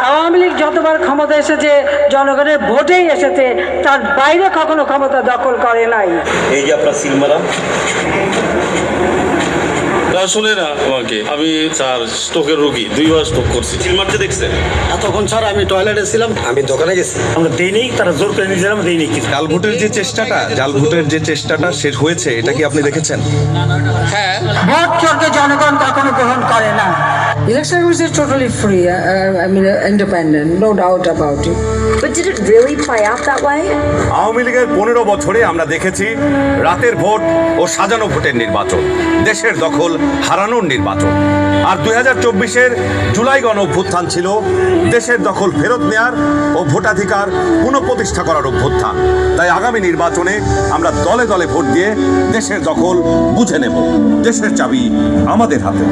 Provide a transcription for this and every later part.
আওয়ামী লীগ যতবার ক্ষমতা এসেছে জনগণের ভোটেই এসেছে, তার বাইরে কখনো ক্ষমতা দখল করে নাই। এই যে আপনার সিলমারা আসলে না, আমাকে আমি স্যার স্ট্রোকের রোগী, 2 বার স্ট্রোক করছি। সিল মারতে দেখছেন? তখন স্যার আমি টয়লেটে ছিলাম, আমি দোকানে গেছি, আমরা দেইনি, তারা জোর করে নিয়েছিলাম, দেইনি কিছু। জাল ভোটের যে চেষ্টাটা শেষ হয়েছে, এটা কি আপনি দেখেছেন? হ্যাঁ, ভোট চোরকে জনগণ কখনো গ্রহণ করে না। Election was totally free, I mean independent, no doubt about it. But did it really play out that way? Awami লীগের 15 বছরে আমরা দেখেছি রাতের ভোট ও সাজানো ভোটের নির্বাচন, দেশের দখল হারানোর নির্বাচন। আর 2024-এর জুলাই গণ অভ্যুত্থান ছিল দেশের দখল ফেরত নেয়ার ও ভোটাধিকার পুনঃপ্রতিষ্ঠা করার অভ্যুত্থান। তাই আগামী নির্বাচনে আমরা দলে দলে ভোট দিয়ে দেশের দখল বুঝে নেব। দেশের চাবি আমাদের হাতে।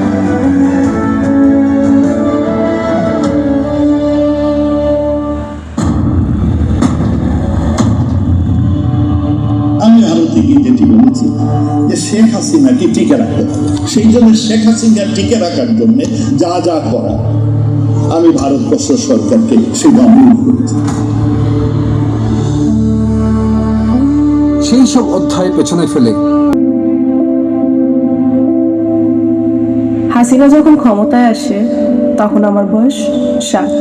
আমি আরো থেকে যেটি বলেছি যে শেখ হাসিনাকে টিকে রাখতে হবে, সেই জন্য শেখ হাসিনা টিকে রাখার জন্য যা যা করা আমি ভারতবর্ষ সরকারকে সেটা অনুরোধ করেছি। সেই সব অধ্যায় পেছনে ফেলে হাসিনা যখন ক্ষমতায় আসে তখন আমার বয়স 7।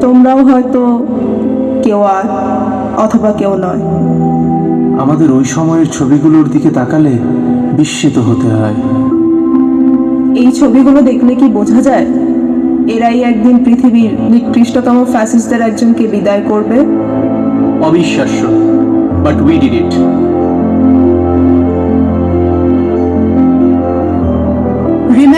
তোমরাও হয়তো কেউ আর অথবা কেউ নয়। আমাদের ওই সময়ের ছবিগুলোর দিকে তাকালে বিস্মিত হতে হয়। এই ছবিগুলো দেখলে কি বোঝা যায় এরাই একদিন পৃথিবীর নিকৃষ্টতম ফ্যাসিস্টদের একজনকে বিদায় করবে? অবিশ্বাস্য, বাট উই ডিড ইট।